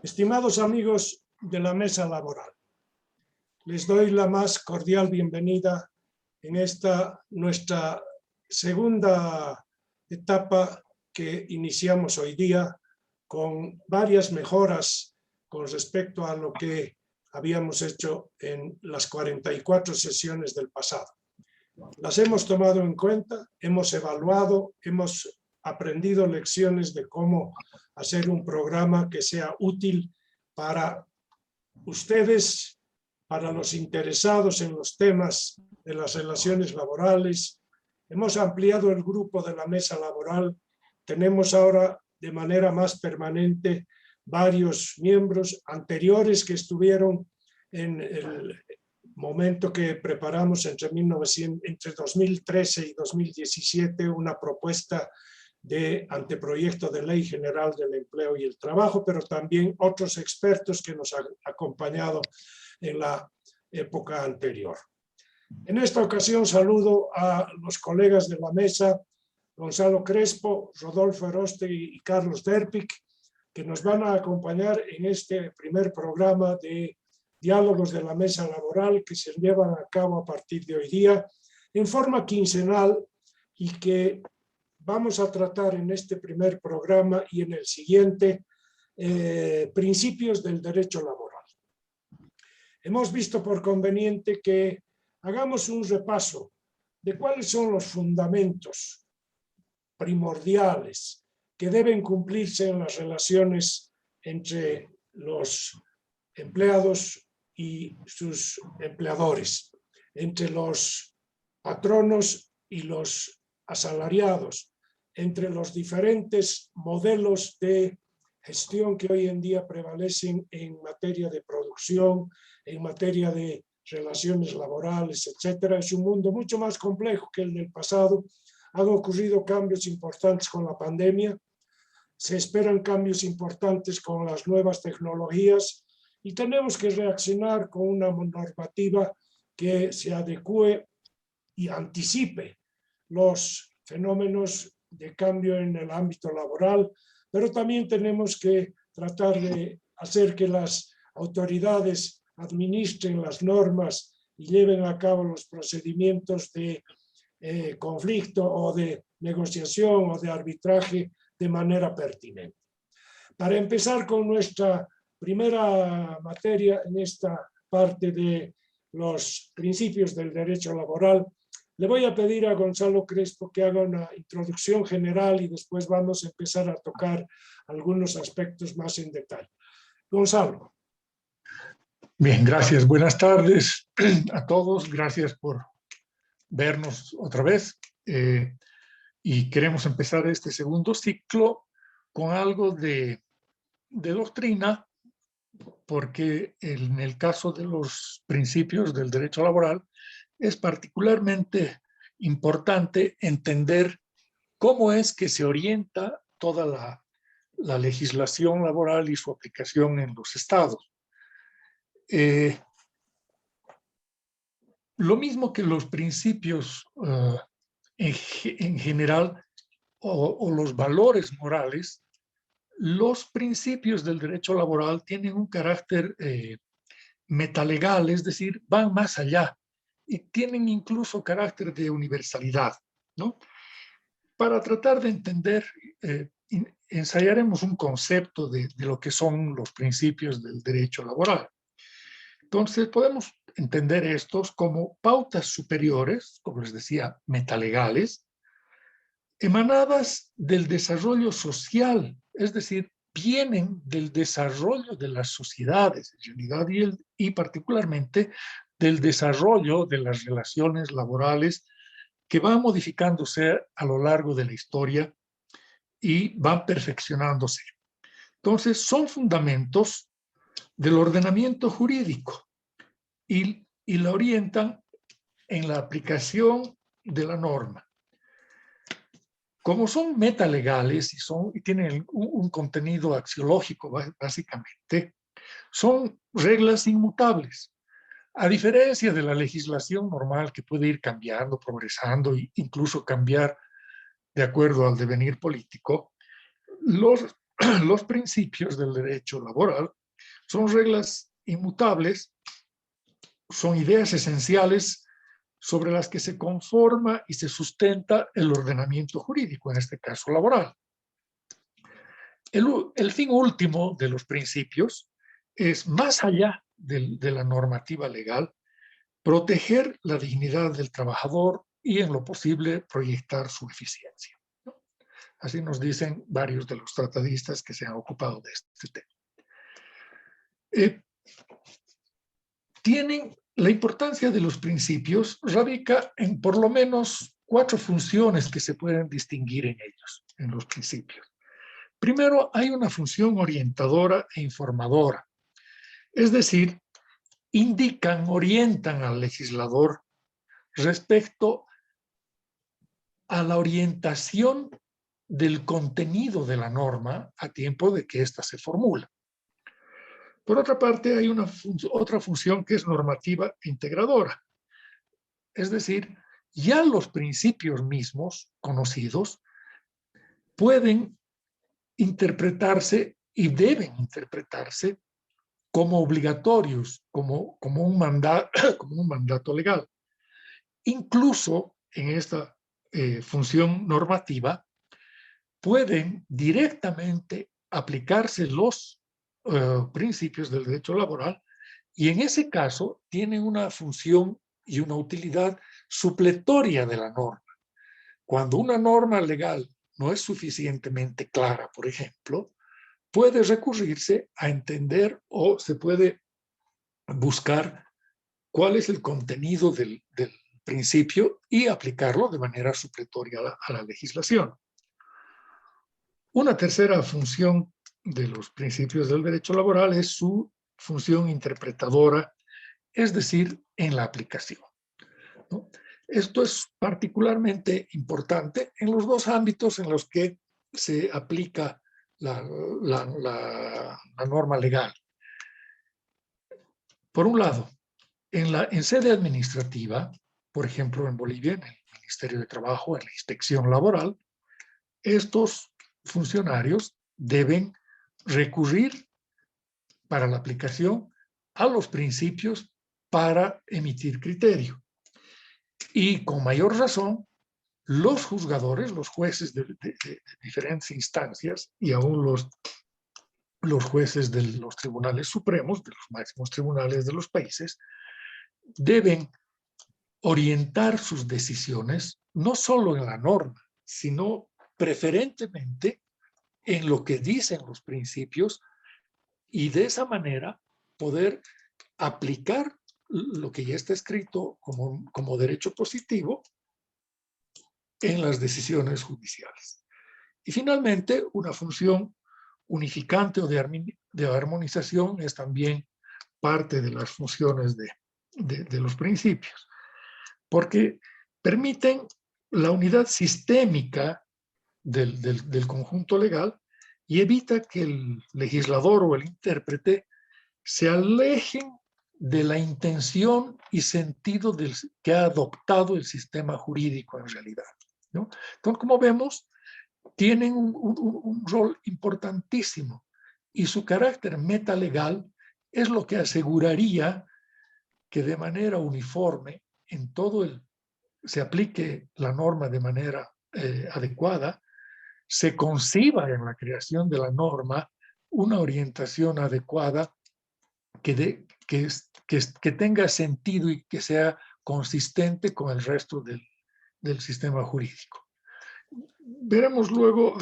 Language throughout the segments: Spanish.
Estimados amigos de la mesa laboral, les doy la más cordial bienvenida en esta nuestra segunda etapa que iniciamos hoy día con varias mejoras con respecto a lo que habíamos hecho en las 44 sesiones del pasado. Las hemos tomado en cuenta, hemos evaluado, hemos aprendido lecciones de cómo hacer un programa que sea útil para ustedes, para los interesados en los temas de las relaciones laborales. Hemos ampliado el grupo de la mesa laboral. Tenemos ahora de manera más permanente varios miembros anteriores que estuvieron en el momento que preparamos entre 2013 y 2017 una propuesta de anteproyecto de Ley General del Empleo y el Trabajo, pero también otros expertos que nos han acompañado en la época anterior. En esta ocasión saludo a los colegas de la mesa, Gonzalo Crespo, Rodolfo Erostegui y Carlos Derpic, que nos van a acompañar en este primer programa de diálogos de la mesa laboral que se llevan a cabo a partir de hoy día en forma quincenal y que vamos a tratar en este primer programa y en el siguiente principios del derecho laboral. Hemos visto por conveniente que hagamos un repaso de cuáles son los fundamentos primordiales que deben cumplirse en las relaciones entre los empleados y sus empleadores, entre los patronos y los asalariados, entre los diferentes modelos de gestión que hoy en día prevalecen en materia de producción, en materia de relaciones laborales, etcétera. Es un mundo mucho más complejo que el del pasado. Han ocurrido cambios importantes con la pandemia, se esperan cambios importantes con las nuevas tecnologías y tenemos que reaccionar con una normativa que se adecue y anticipe los fenómenos de cambio en el ámbito laboral, pero también tenemos que tratar de hacer que las autoridades administren las normas y lleven a cabo los procedimientos de conflicto o de negociación o de arbitraje de manera pertinente. Para empezar con nuestra primera materia en esta parte de los principios del derecho laboral, le voy a pedir a Gonzalo Crespo que haga una introducción general y después vamos a empezar a tocar algunos aspectos más en detalle. Gonzalo. Bien, gracias. Buenas tardes a todos. Gracias por vernos otra vez. Y queremos empezar este segundo ciclo con algo de doctrina, porque en el caso de los principios del derecho laboral es particularmente importante entender cómo es que se orienta toda la legislación laboral y su aplicación en los estados. Lo mismo que los principios en general o los valores morales, los principios del derecho laboral tienen un carácter metalegal, es decir, van más allá y tienen incluso carácter de universalidad, ¿no? Para tratar de entender, ensayaremos un concepto de lo que son los principios del derecho laboral. Entonces, podemos entender estos como pautas superiores, como les decía, metalegales, emanadas del desarrollo social, es decir, vienen del desarrollo de las sociedades en realidad y particularmente del desarrollo de las relaciones laborales que van modificándose a lo largo de la historia y van perfeccionándose. Entonces, son fundamentos del ordenamiento jurídico y la orientan en la aplicación de la norma. Como son metalegales y tienen un contenido axiológico básicamente, son reglas inmutables. A diferencia de la legislación normal que puede ir cambiando, progresando e incluso cambiar de acuerdo al devenir político, los principios del derecho laboral son reglas inmutables, son ideas esenciales sobre las que se conforma y se sustenta el ordenamiento jurídico, en este caso laboral. El fin último de los principios es, más allá de la normativa legal, proteger la dignidad del trabajador y, en lo posible, proyectar su eficiencia, ¿no? Así nos dicen varios de los tratadistas que se han ocupado de este tema. La importancia de los principios radica en por lo menos 4 funciones que se pueden distinguir en ellos, en los principios. Primero, hay una función orientadora e informadora, es decir, orientan al legislador respecto a la orientación del contenido de la norma a tiempo de que ésta se formula. Por otra parte, hay otra función que es normativa e integradora, es decir, ya los principios mismos conocidos pueden interpretarse y deben interpretarse como obligatorios, como un mandato legal. Incluso en esta función normativa pueden directamente aplicarse los principios del derecho laboral y en ese caso tienen una función y una utilidad supletoria de la norma. Cuando una norma legal no es suficientemente clara, por ejemplo, puede recurrirse a entender o se puede buscar cuál es el contenido del principio y aplicarlo de manera supletoria a la legislación. Una tercera función de los principios del derecho laboral es su función interpretadora, es decir, en la aplicación, ¿no? Esto es particularmente importante en los 2 ámbitos en los que se aplica la norma legal. Por un lado, en sede administrativa, por ejemplo en Bolivia, en el Ministerio de Trabajo, en la inspección laboral, estos funcionarios deben recurrir para la aplicación a los principios para emitir criterio. Y con mayor razón, los juzgadores, los jueces de diferentes instancias y aún los jueces de los tribunales supremos, de los máximos tribunales de los países, deben orientar sus decisiones no solo en la norma, sino preferentemente en lo que dicen los principios y de esa manera poder aplicar lo que ya está escrito como derecho positivo en las decisiones judiciales. Y finalmente, una función unificante o de armonización es también parte de las funciones de los principios, porque permiten la unidad sistémica del conjunto legal y evita que el legislador o el intérprete se alejen de la intención y sentido que ha adoptado el sistema jurídico en realidad, ¿no? Entonces, como vemos, tienen un rol importantísimo y su carácter metalegal es lo que aseguraría que de manera uniforme en se aplique la norma de manera adecuada, se conciba en la creación de la norma una orientación adecuada que tenga sentido y que sea consistente con el resto del sistema jurídico. Veremos luego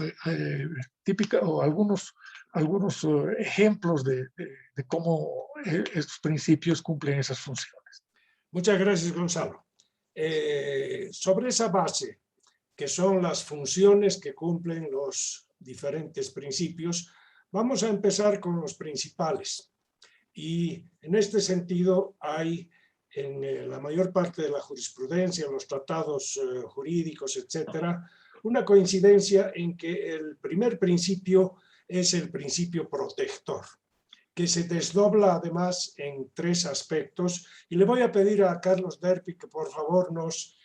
algunos ejemplos de cómo estos principios cumplen esas funciones. Muchas gracias, Gonzalo. Sobre esa base, que son las funciones que cumplen los diferentes principios, vamos a empezar con los principales. Y en este sentido hay en la mayor parte de la jurisprudencia, los tratados jurídicos, etcétera, una coincidencia en que el primer principio es el principio protector, que se desdobla además en 3 aspectos. Y le voy a pedir a Carlos Derpi que por favor nos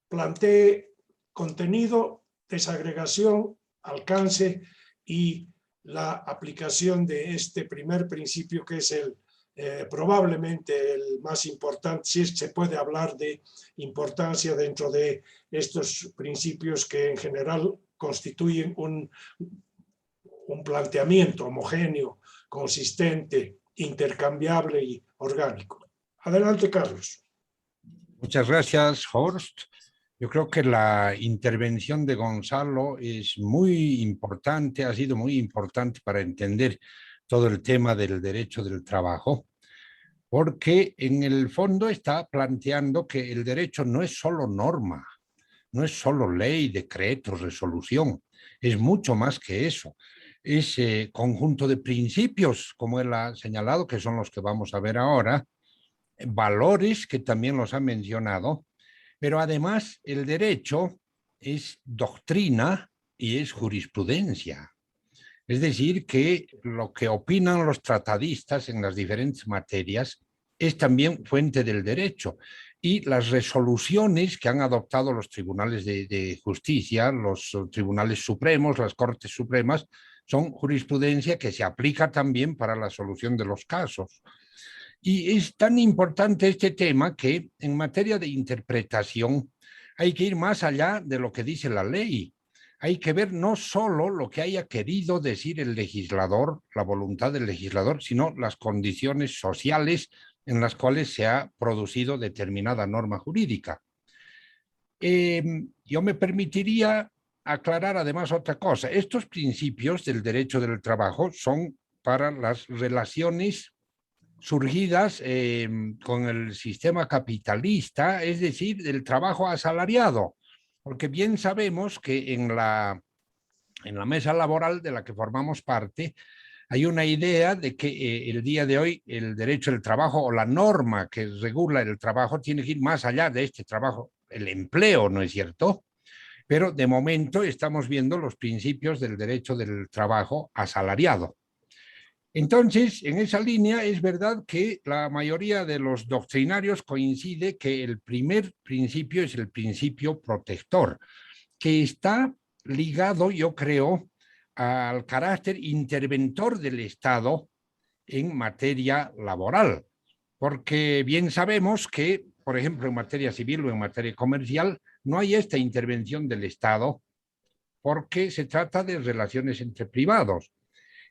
plantee contenido, desagregación, alcance y la aplicación de este primer principio, que es probablemente el más importante, si se puede hablar de importancia dentro de estos principios que en general constituyen un planteamiento homogéneo, consistente, intercambiable y orgánico. Adelante, Carlos. Muchas gracias, Horst. Yo creo que la intervención de Gonzalo es muy importante, ha sido muy importante para entender todo el tema del derecho del trabajo, porque en el fondo está planteando que el derecho no es solo norma, no es solo ley, decreto, resolución, es mucho más que eso. Es conjunto de principios, como él ha señalado, que son los que vamos a ver ahora, valores que también los ha mencionado, pero además el derecho es doctrina y es jurisprudencia. Es decir, que lo que opinan los tratadistas en las diferentes materias es también fuente del derecho. Y las resoluciones que han adoptado los tribunales de justicia, los tribunales supremos, las cortes supremas, son jurisprudencia que se aplica también para la solución de los casos. Y es tan importante este tema que en materia de interpretación hay que ir más allá de lo que dice la ley. Hay que ver no solo lo que haya querido decir el legislador, la voluntad del legislador, sino las condiciones sociales en las cuales se ha producido determinada norma jurídica. Yo me permitiría aclarar además otra cosa. Estos principios del derecho del trabajo son para las relaciones surgidas con el sistema capitalista, es decir, del trabajo asalariado, porque bien sabemos que en la mesa laboral de la que formamos parte hay una idea de que el día de hoy el derecho del trabajo o la norma que regula el trabajo tiene que ir más allá de este trabajo, el empleo, ¿no es cierto? Pero de momento estamos viendo los principios del derecho del trabajo asalariado. Entonces, en esa línea es verdad que la mayoría de los doctrinarios coincide que el primer principio es el principio protector, que está ligado, yo creo, al carácter interventor del Estado en materia laboral, porque bien sabemos que, por ejemplo, en materia civil o en materia comercial, no hay esta intervención del Estado porque se trata de relaciones entre privados.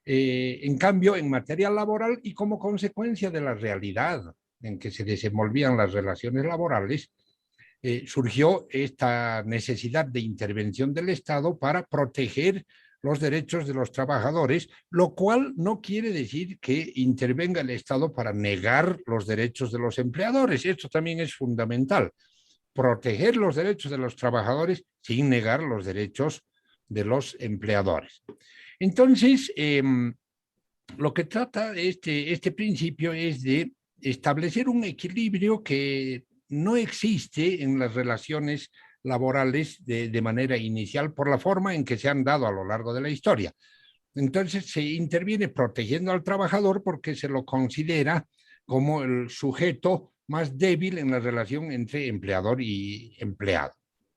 En cambio, en materia laboral y como consecuencia de la realidad en que se desenvolvían las relaciones laborales, surgió esta necesidad de intervención del Estado para proteger los derechos de los trabajadores, lo cual no quiere decir que intervenga el Estado para negar los derechos de los empleadores. Esto también es fundamental, proteger los derechos de los trabajadores sin negar los derechos de los empleadores. Entonces, lo que trata este principio es de establecer un equilibrio que no existe en las relaciones laborales de manera inicial por la forma en que se han dado a lo largo de la historia. Entonces se interviene protegiendo al trabajador porque se lo considera como el sujeto más débil en la relación entre empleador y empleado.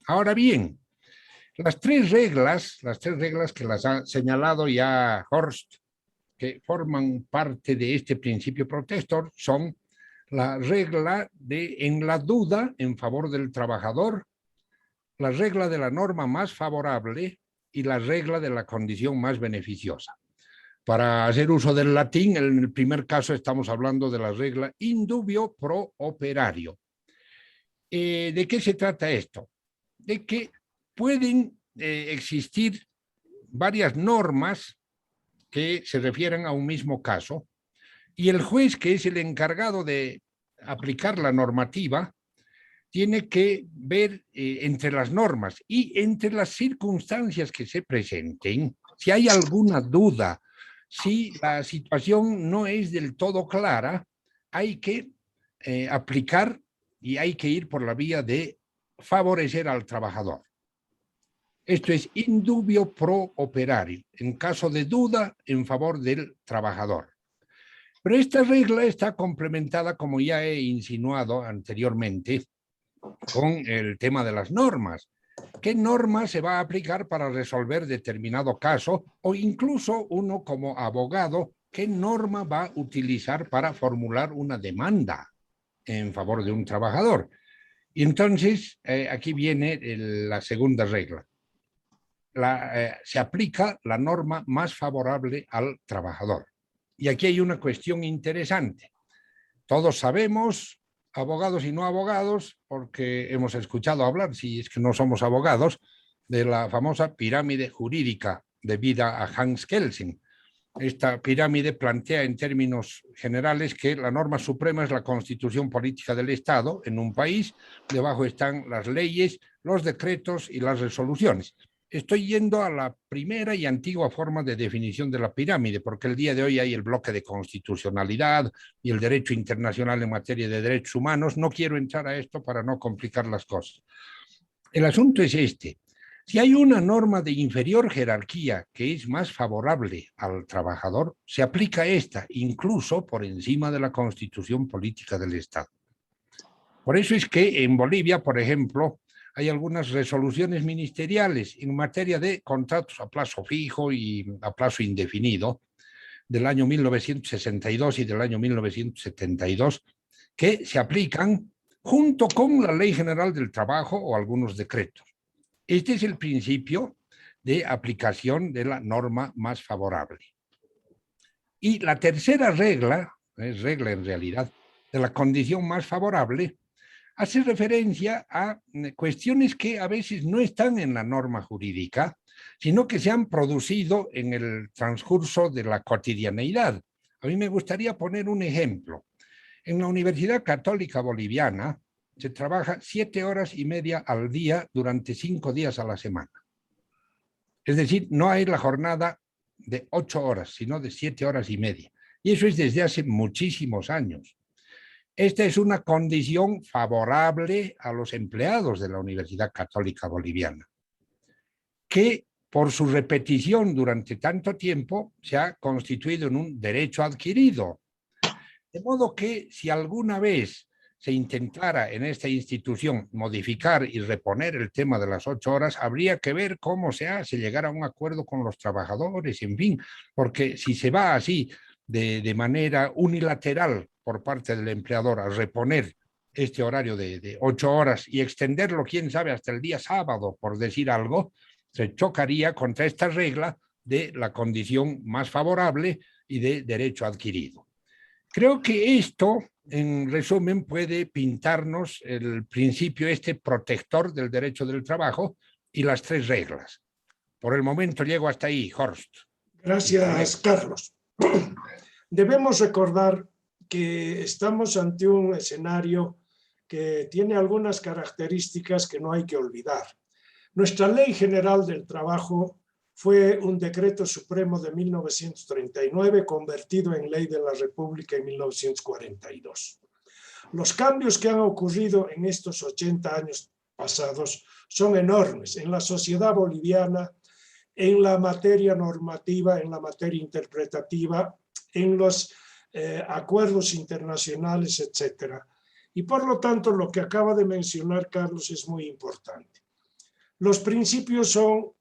Ahora bien, las tres reglas que las ha señalado ya Horst, que forman parte de este principio protector, son la regla de en la duda en favor del trabajador, la regla de la norma más favorable y la regla de la condición más beneficiosa. Para hacer uso del latín, en el primer caso estamos hablando de la regla in dubio pro operario. ¿De qué se trata esto? De que pueden existir varias normas que se refieren a un mismo caso y el juez, que es el encargado de aplicar la normativa, tiene que ver entre las normas y entre las circunstancias que se presenten, si hay alguna duda, si la situación no es del todo clara, hay que aplicar y hay que ir por la vía de favorecer al trabajador. Esto es in dubio pro operario, en caso de duda, en favor del trabajador. Pero esta regla está complementada, como ya he insinuado anteriormente, con el tema de las normas, qué norma se va a aplicar para resolver determinado caso, o incluso uno como abogado, qué norma va a utilizar para formular una demanda en favor de un trabajador. Y entonces, aquí viene la segunda regla. Se aplica la norma más favorable al trabajador. Y aquí hay una cuestión interesante. Todos sabemos, abogados y no abogados, porque hemos escuchado hablar, si es que no somos abogados, de la famosa pirámide jurídica debida a Hans Kelsen. Esta pirámide plantea en términos generales que la norma suprema es la constitución política del Estado en un país, debajo están las leyes, los decretos y las resoluciones. Estoy yendo a la primera y antigua forma de definición de la pirámide, porque el día de hoy hay el bloque de constitucionalidad y el derecho internacional en materia de derechos humanos. No quiero entrar a esto para no complicar las cosas. El asunto es este. Si hay una norma de inferior jerarquía que es más favorable al trabajador, se aplica esta, incluso por encima de la constitución política del Estado. Por eso es que en Bolivia, por ejemplo, hay algunas resoluciones ministeriales en materia de contratos a plazo fijo y a plazo indefinido del año 1962 y del año 1972 que se aplican junto con la Ley General del Trabajo o algunos decretos. Este es el principio de aplicación de la norma más favorable. Y la tercera regla, es regla en realidad, de la condición más favorable, hace referencia a cuestiones que a veces no están en la norma jurídica, sino que se han producido en el transcurso de la cotidianeidad. A mí me gustaría poner un ejemplo. En la Universidad Católica Boliviana se trabaja 7 horas y media al día durante 5 días a la semana. Es decir, no hay la jornada de 8 horas, sino de 7 horas y media. Y eso es desde hace muchísimos años. Esta es una condición favorable a los empleados de la Universidad Católica Boliviana, que por su repetición durante tanto tiempo se ha constituido en un derecho adquirido. De modo que si alguna vez se intentara en esta institución modificar y reponer el tema de las 8 horas, habría que ver cómo se hace, llegar a un acuerdo con los trabajadores, en fin, porque si se va así de manera unilateral por parte del empleador a reponer este horario de 8 horas y extenderlo, quién sabe, hasta el día sábado, por decir algo, se chocaría contra esta regla de la condición más favorable y de derecho adquirido. Creo que esto, en resumen, puede pintarnos el principio protector del derecho del trabajo y las 3 reglas. Por el momento llego hasta ahí, Horst. Gracias, Carlos. Debemos recordar que estamos ante un escenario que tiene algunas características que no hay que olvidar. Nuestra Ley General del Trabajo fue un decreto supremo de 1939 convertido en Ley de la República en 1942. Los cambios que han ocurrido en estos 80 años pasados son enormes en la sociedad boliviana, en la materia normativa, en la materia interpretativa, en los acuerdos internacionales, etc. Y por lo tanto, lo que acaba de mencionar Carlos es muy importante. Los principios son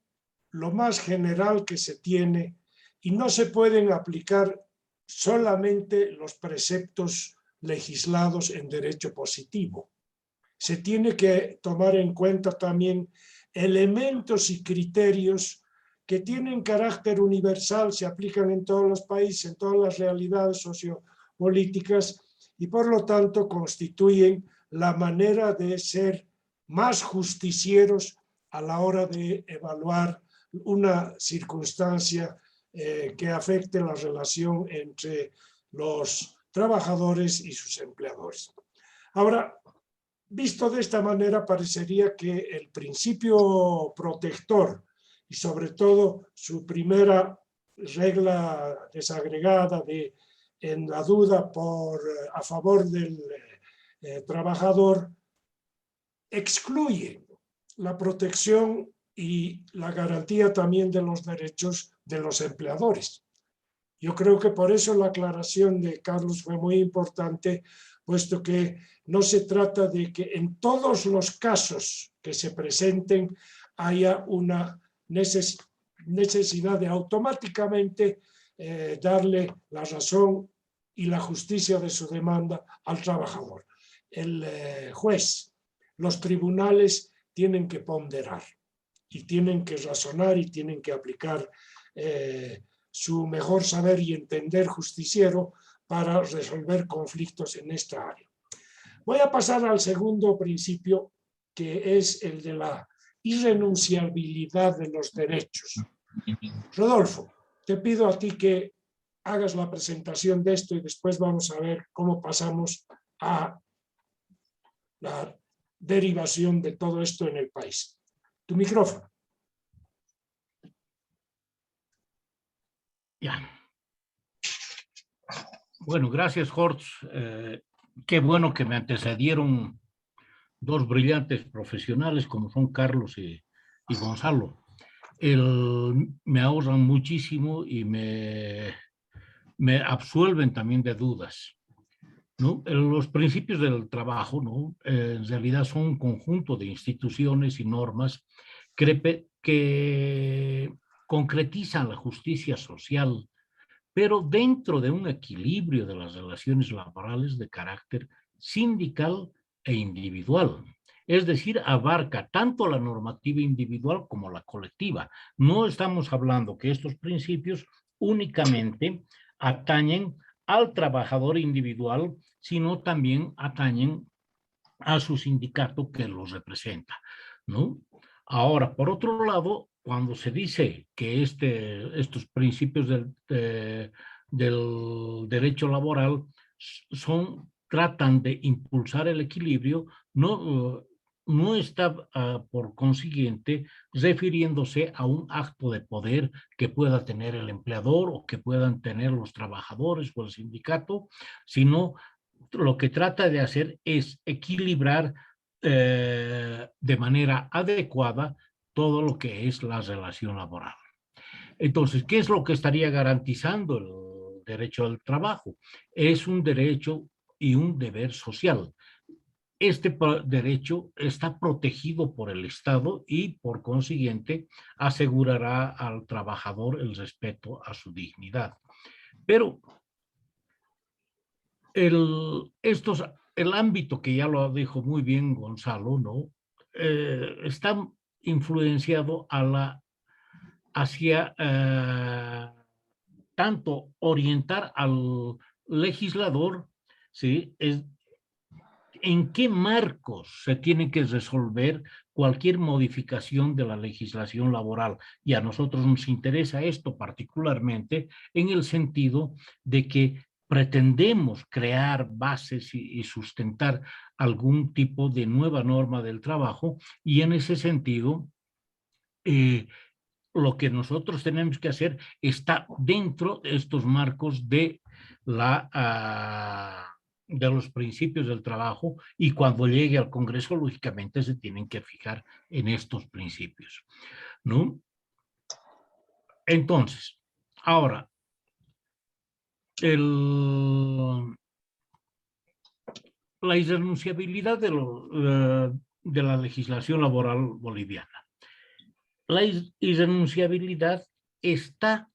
lo más general que se tiene y no se pueden aplicar solamente los preceptos legislados en derecho positivo. Se tiene que tomar en cuenta también elementos y criterios que tienen carácter universal, se aplican en todos los países, en todas las realidades sociopolíticas y por lo tanto constituyen la manera de ser más justicieros a la hora de evaluar una circunstancia que afecte la relación entre los trabajadores y sus empleadores. Ahora, visto de esta manera, parecería que el principio protector y sobre todo su primera regla desagregada en la duda a favor del trabajador excluye la protección y la garantía también de los derechos de los empleadores. Yo creo que por eso la aclaración de Carlos fue muy importante, puesto que no se trata de que en todos los casos que se presenten haya una necesidad de automáticamente darle la razón y la justicia de su demanda al trabajador. El juez, los tribunales tienen que ponderar y tienen que razonar y tienen que aplicar su mejor saber y entender justiciero para resolver conflictos en esta área. Voy a pasar al segundo principio, que es el de la irrenunciabilidad de los derechos. Rodolfo, te pido a ti que hagas la presentación de esto y después vamos a ver cómo pasamos a la derivación de todo esto en el país. Tu micrófono. Ya. Bueno, gracias, Horst. Qué bueno que me antecedieron dos brillantes profesionales como son Carlos y Gonzalo. Me ahorran muchísimo y me absuelven también de dudas, ¿no? Los principios del trabajo, ¿no? En realidad son un conjunto de instituciones y normas que concretizan la justicia social, pero dentro de un equilibrio de las relaciones laborales de carácter sindical e individual. Es decir, abarca tanto la normativa individual como la colectiva. No estamos hablando que estos principios únicamente atañen al trabajador individual, sino también atañen a su sindicato que los representa, ¿no? Ahora, por otro lado, cuando se dice que estos principios del derecho laboral tratan de impulsar el equilibrio, no está por consiguiente refiriéndose a un acto de poder que pueda tener el empleador o que puedan tener los trabajadores o el sindicato, sino lo que trata de hacer es equilibrar de manera adecuada todo lo que es la relación laboral. Entonces, ¿qué es lo que estaría garantizando el derecho al trabajo? Es un derecho y un deber social. Este derecho está protegido por el Estado y, por consiguiente, asegurará al trabajador el respeto a su dignidad. Pero el ámbito, que ya lo dijo muy bien Gonzalo, ¿no? Está influenciado hacia tanto orientar al legislador, ¿sí? En qué marcos se tiene que resolver cualquier modificación de la legislación laboral. Y a nosotros nos interesa esto particularmente en el sentido de que pretendemos crear bases y sustentar algún tipo de nueva norma del trabajo, y en ese sentido lo que nosotros tenemos que hacer está dentro de estos marcos de los principios del trabajo, y cuando llegue al Congreso, lógicamente, se tienen que fijar en estos principios, ¿no? Entonces, ahora, la irrenunciabilidad de la legislación laboral boliviana. La irrenunciabilidad está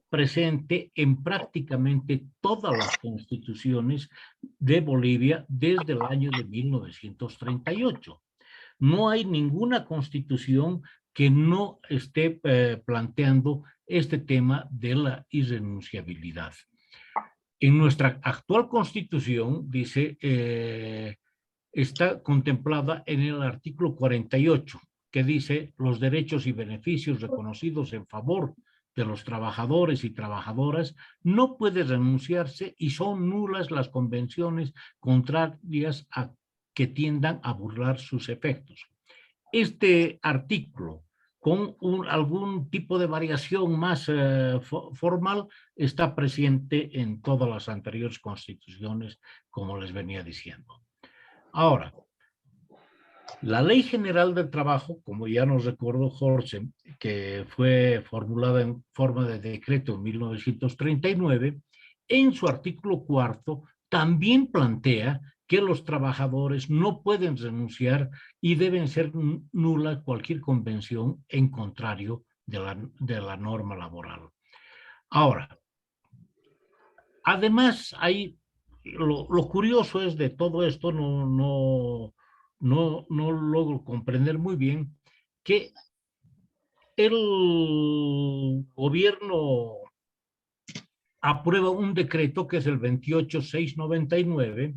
presente en prácticamente todas las constituciones de Bolivia desde el año de 1938. No hay ninguna constitución que no esté planteando este tema de la irrenunciabilidad. En nuestra actual constitución dice, está contemplada en el artículo 48, que dice: los derechos y beneficios reconocidos en favor de los trabajadores y trabajadoras no puede renunciarse, y son nulas las convenciones contrarias a que tiendan a burlar sus efectos. Este artículo, con algún tipo de variación más formal, está presente en todas las anteriores constituciones, como les venía diciendo. Ahora, la Ley General del Trabajo, como ya nos recordó Jorge, que fue formulada en forma de decreto en 1939, en su artículo 4 también plantea que los trabajadores no pueden renunciar y deben ser nula cualquier convención en contrario de la norma laboral. Ahora, además, lo curioso es de todo esto, no logro comprender muy bien que el gobierno aprueba un decreto que es el 28699,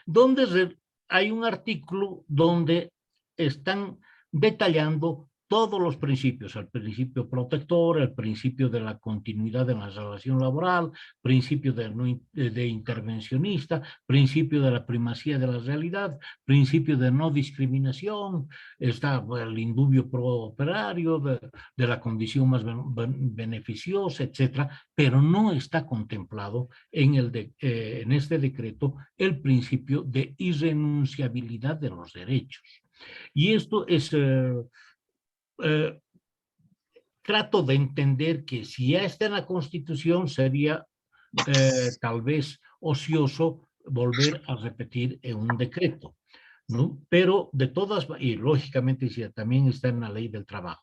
donde hay un artículo donde están detallando todos los principios, el principio protector, el principio de la continuidad en la relación laboral, principio de intervencionista, principio de la primacía de la realidad, principio de no discriminación, está el indubio pro operario, de la condición más beneficiosa, etcétera, pero no está contemplado en este decreto el principio de irrenunciabilidad de los derechos. Y esto es... trato de entender que si ya está en la Constitución sería tal vez ocioso volver a repetir en un decreto, ¿no? Pero de todas, y lógicamente si también está en la ley del trabajo,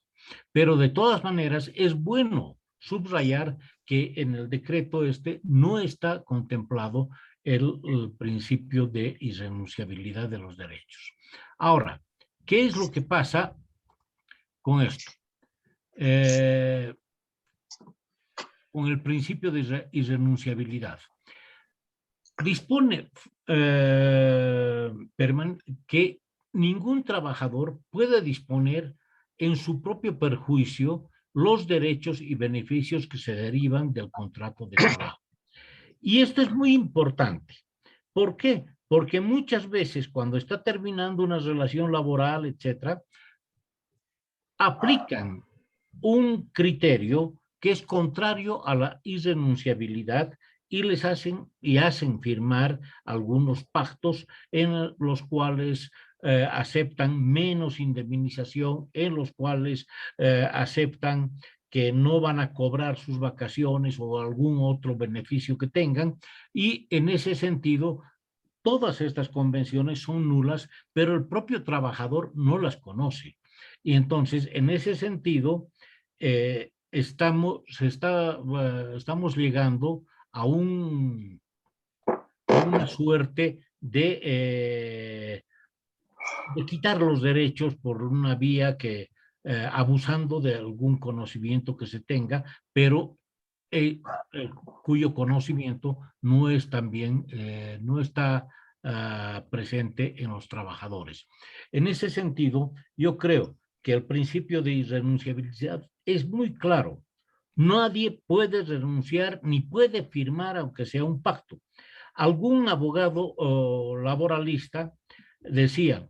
pero de todas maneras es bueno subrayar que en el decreto no está contemplado el principio de irrenunciabilidad de los derechos. Ahora, ¿qué es lo que pasa con esto? Con el principio de irrenunciabilidad. Dispone que ningún trabajador puede disponer en su propio perjuicio los derechos y beneficios que se derivan del contrato de trabajo. Y esto es muy importante. ¿Por qué? Porque muchas veces cuando está terminando una relación laboral, etcétera, aplican un criterio que es contrario a la irrenunciabilidad y hacen firmar algunos pactos en los cuales aceptan menos indemnización, en los cuales aceptan que no van a cobrar sus vacaciones o algún otro beneficio que tengan, y en ese sentido todas estas convenciones son nulas, pero el propio trabajador no las conoce. Y entonces, en ese sentido, estamos llegando a una suerte de quitar los derechos por una vía que, abusando de algún conocimiento que se tenga, pero cuyo conocimiento no es también, no está presente en los trabajadores. En ese sentido, yo creo que el principio de irrenunciabilidad es muy claro. Nadie puede renunciar ni puede firmar aunque sea un pacto. Algún abogado laboralista decía,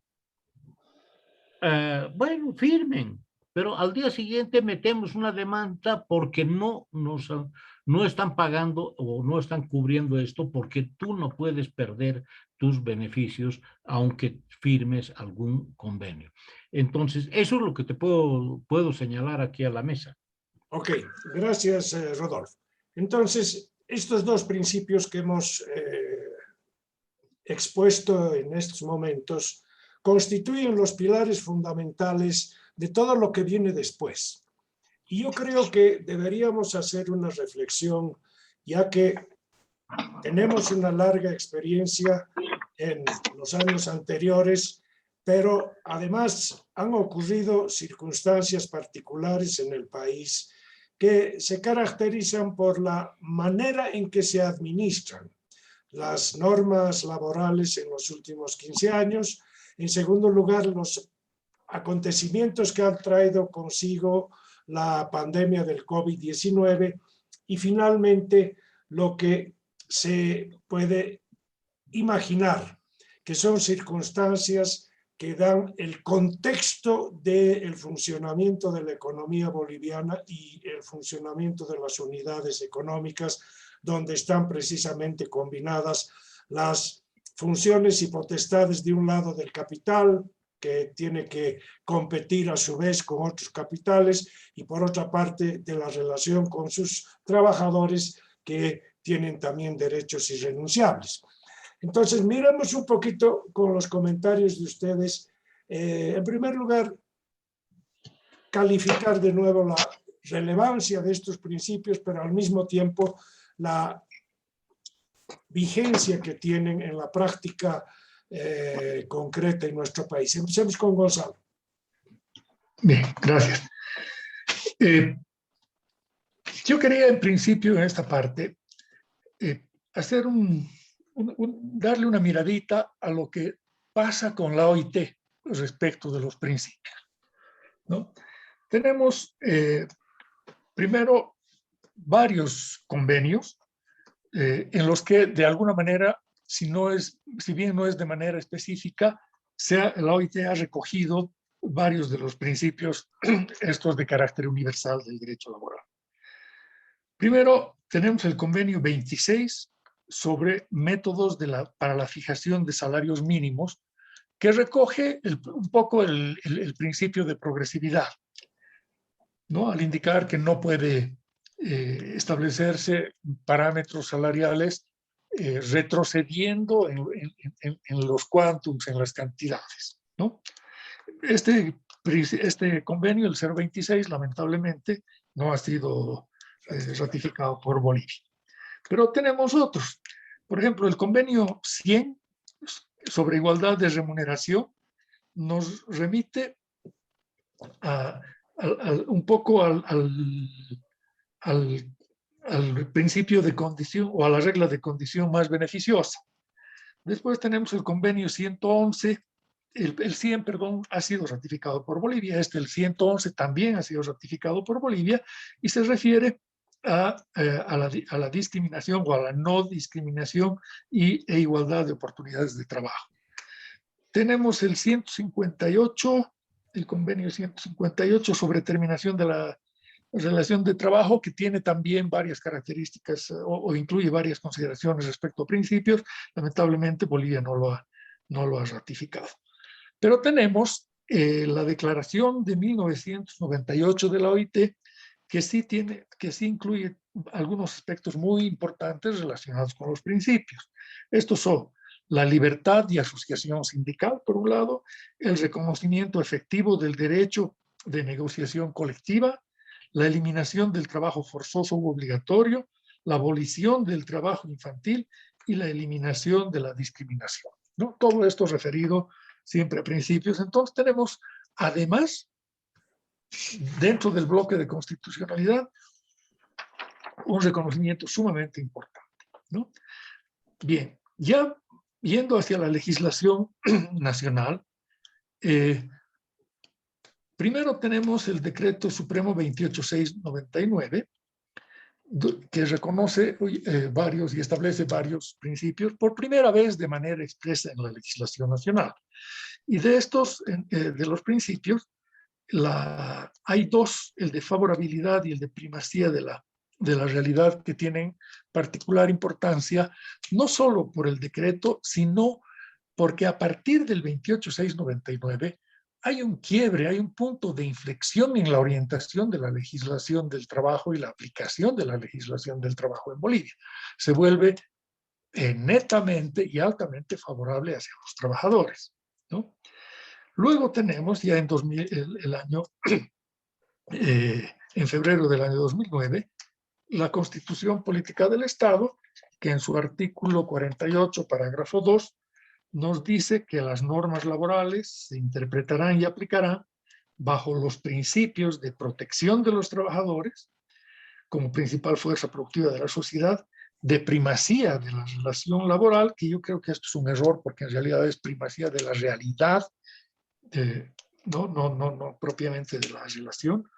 bueno, firmen, pero al día siguiente metemos una demanda porque no están pagando o no están cubriendo esto, porque tú no puedes perder tus beneficios aunque firmes algún convenio. Entonces, eso es lo que te puedo señalar aquí a la mesa. Ok, gracias, Rodolfo. Entonces, estos dos principios que hemos expuesto en estos momentos constituyen los pilares fundamentales de todo lo que viene después. Y yo creo que deberíamos hacer una reflexión, ya que tenemos una larga experiencia en los años anteriores, pero además han ocurrido circunstancias particulares en el país que se caracterizan por la manera en que se administran las normas laborales en los últimos 15 años. En segundo lugar, los acontecimientos que han traído consigo la pandemia del COVID-19 y finalmente lo que se puede imaginar que son circunstancias que dan el contexto del funcionamiento de la economía boliviana y el funcionamiento de las unidades económicas, donde están precisamente combinadas las funciones y potestades de un lado del capital, que tiene que competir a su vez con otros capitales, y por otra parte de la relación con sus trabajadores, que tienen también derechos irrenunciables. Entonces, miremos un poquito con los comentarios de ustedes. En primer lugar, calificar de nuevo la relevancia de estos principios, pero al mismo tiempo la vigencia que tienen en la práctica concreta en nuestro país. Empecemos con Gonzalo. Bien, gracias. Yo quería en principio en esta parte hacer darle una miradita a lo que pasa con la OIT respecto de los principios, ¿no? Tenemos primero varios convenios en los que de alguna manera, si bien no es de manera específica, la OIT ha recogido varios de los principios estos de carácter universal del derecho laboral. Primero, tenemos el convenio 26 sobre métodos para la fijación de salarios mínimos, que recoge un poco el principio de progresividad, ¿no? Al indicar que no puede establecerse parámetros salariales retrocediendo en los quantums, en las cantidades, ¿no? Este convenio, el 026, lamentablemente, no ha sido ratificado por Bolivia. Pero tenemos otros. Por ejemplo, el convenio 100 sobre igualdad de remuneración nos remite un poco al principio de condición o a la regla de condición más beneficiosa. Después tenemos el convenio 111, el 100, perdón, ha sido ratificado por Bolivia. El 111 también ha sido ratificado por Bolivia y se refiere a la discriminación o a la no discriminación e igualdad de oportunidades de trabajo. Tenemos el 158, el convenio 158 sobre terminación de la relación de trabajo, que tiene también varias características o incluye varias consideraciones respecto a principios. Lamentablemente Bolivia no lo ha ratificado. Pero tenemos la declaración de 1998 de la OIT, que sí incluye algunos aspectos muy importantes relacionados con los principios. Estos son la libertad y asociación sindical, por un lado, el reconocimiento efectivo del derecho de negociación colectiva, la eliminación del trabajo forzoso u obligatorio, la abolición del trabajo infantil y la eliminación de la discriminación, ¿no? Todo esto referido siempre a principios. Entonces tenemos, además, dentro del bloque de constitucionalidad, un reconocimiento sumamente importante, ¿no? Bien, ya yendo hacia la legislación nacional, primero tenemos el Decreto Supremo 28699, que reconoce varios y establece varios principios por primera vez de manera expresa en la legislación nacional. Y de estos, de los principios, hay dos, el de favorabilidad y el de primacía de la realidad, que tienen particular importancia, no solo por el decreto, sino porque a partir del 28699 hay un quiebre, hay un punto de inflexión en la orientación de la legislación del trabajo y la aplicación de la legislación del trabajo en Bolivia. Se vuelve netamente y altamente favorable hacia los trabajadores, ¿no? Luego tenemos ya en en febrero del año 2009, la Constitución Política del Estado, que en su artículo 48, parágrafo 2, nos dice que las normas laborales se interpretarán y aplicarán bajo los principios de protección de los trabajadores como principal fuerza productiva de la sociedad, de primacía de la relación laboral, que yo creo que esto es un error porque en realidad es primacía de la realidad, no propiamente de la relación,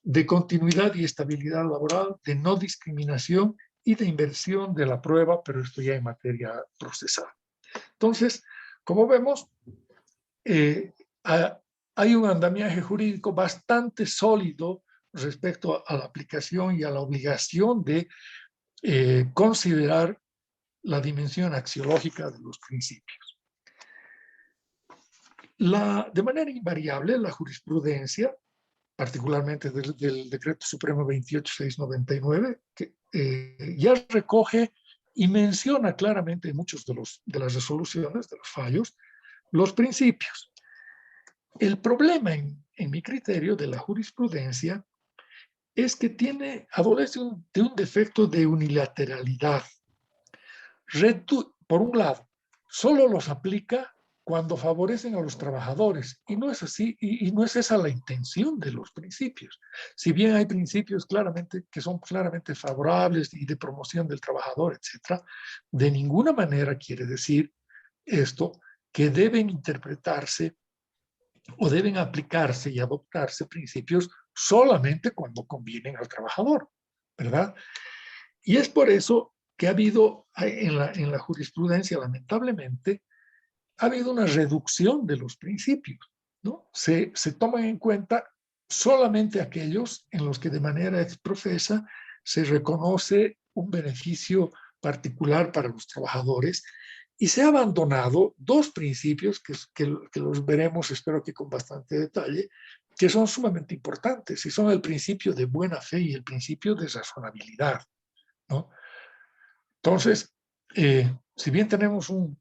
de continuidad y estabilidad laboral, de no discriminación y de inversión de la prueba, pero esto ya en materia procesal. Entonces, como vemos, hay un andamiaje jurídico bastante sólido respecto a la aplicación y a la obligación de considerar la dimensión axiológica de los principios. De manera invariable, la jurisprudencia, particularmente del Decreto Supremo 28699, que ya recoge y menciona claramente en muchos de las resoluciones, de los fallos, los principios. El problema, en mi criterio, de la jurisprudencia es que adolece de un defecto de unilateralidad. Por un lado, solo los aplica cuando favorecen a los trabajadores, y no es así, y no es esa la intención de los principios. Si bien hay principios que son claramente favorables y de promoción del trabajador, etcétera, de ninguna manera quiere decir esto que deben interpretarse o deben aplicarse y adoptarse principios solamente cuando convienen al trabajador, ¿verdad? Y es por eso que ha habido en la jurisprudencia, lamentablemente, ha habido una reducción de los principios, ¿no? Se toman en cuenta solamente aquellos en los que de manera exprofesa se reconoce un beneficio particular para los trabajadores, y se ha abandonado dos principios que los veremos, espero que con bastante detalle, que son sumamente importantes, y son el principio de buena fe y el principio de razonabilidad, ¿no? Entonces, si bien tenemos un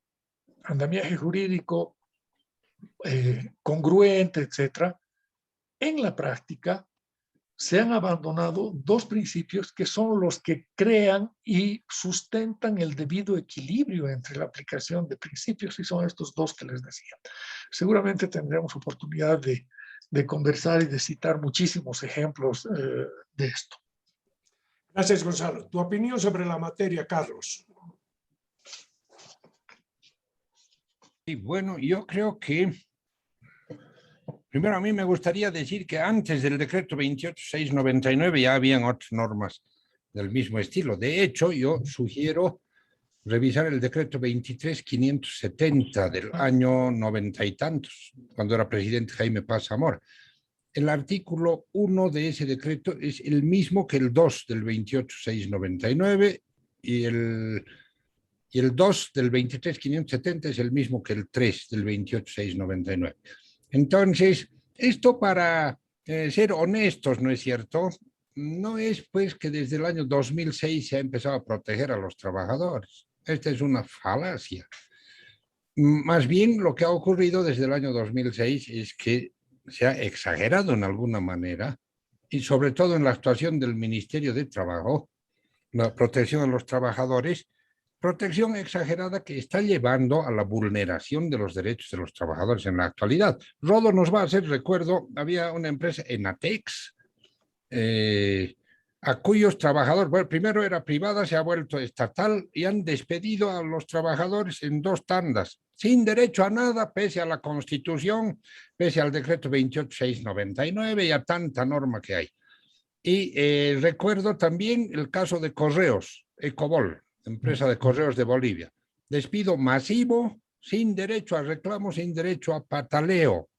andamiaje jurídico congruente, etcétera, en la práctica se han abandonado dos principios que son los que crean y sustentan el debido equilibrio entre la aplicación de principios, y son estos dos que les decía. Seguramente tendremos oportunidad de conversar y de citar muchísimos ejemplos de esto. Gracias, Gonzalo. Tu opinión sobre la materia, Carlos. Sí, bueno, yo creo que primero a mí me gustaría decir que antes del decreto 28699 ya habían otras normas del mismo estilo. De hecho, yo sugiero revisar el decreto 23570 del año 90 y tantos, cuando era presidente Jaime Paz Zamora. El artículo 1 de ese decreto es el mismo que el 2 del 28699 y el 2 del 23570 es el mismo que el 3 del 28699. Entonces, esto para ser honestos, ¿no es cierto? No es pues que desde el año 2006 se ha empezado a proteger a los trabajadores. Esta es una falacia. Más bien lo que ha ocurrido desde el año 2006 es que se ha exagerado en alguna manera, y sobre todo en la actuación del Ministerio de Trabajo, la protección a los trabajadores, protección exagerada que está llevando a la vulneración de los derechos de los trabajadores en la actualidad. Rodo nos va a hacer recuerdo, había una empresa, Enatex, a cuyos trabajadores, bueno, primero era privada, se ha vuelto estatal, y han despedido a los trabajadores en 2 tandas, sin derecho a nada, pese a la Constitución, pese al decreto 28699 y a tanta norma que hay. Y recuerdo también el caso de Correos, Ecobol, empresa de correos de Bolivia. Despido masivo, sin derecho a reclamo, sin derecho a pataleo.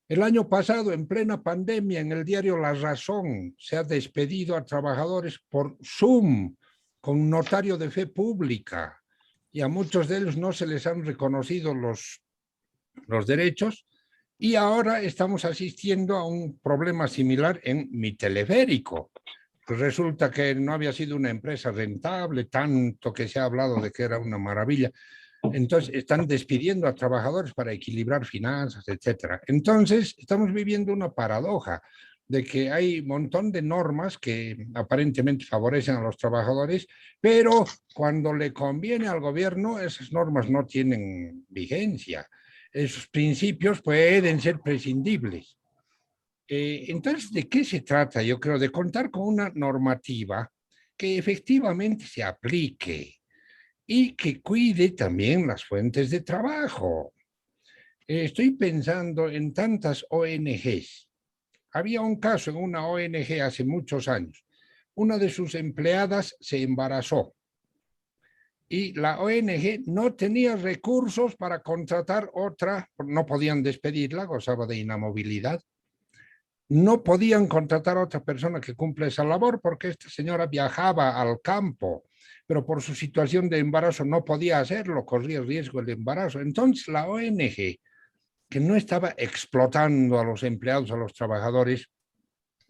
El año pasado, en plena pandemia, en el diario La Razón, se ha despedido a trabajadores por Zoom, con notario de fe pública, y a muchos de ellos no se les han reconocido los derechos, y ahora estamos asistiendo a un problema similar en Mi Teleférico. Pues resulta que no había sido una empresa rentable, tanto que se ha hablado de que era una maravilla. Entonces están despidiendo a trabajadores para equilibrar finanzas, etcétera. Entonces estamos viviendo una paradoja de que hay un montón de normas que aparentemente favorecen a los trabajadores, pero cuando le conviene al gobierno, esas normas no tienen vigencia. Esos principios pueden ser prescindibles. Entonces, ¿de qué se trata? Yo creo de contar con una normativa que efectivamente se aplique y que cuide también las fuentes de trabajo. Estoy pensando en tantas ONGs. Había un caso en una ONG hace muchos años. Una de sus empleadas se embarazó y la ONG no tenía recursos para contratar otra, no podían despedirla, gozaba de inamovilidad. No podían contratar a otra persona que cumpla esa labor porque esta señora viajaba al campo, pero por su situación de embarazo no podía hacerlo, corría riesgo el embarazo. Entonces la ONG, que no estaba explotando a los empleados, a los trabajadores,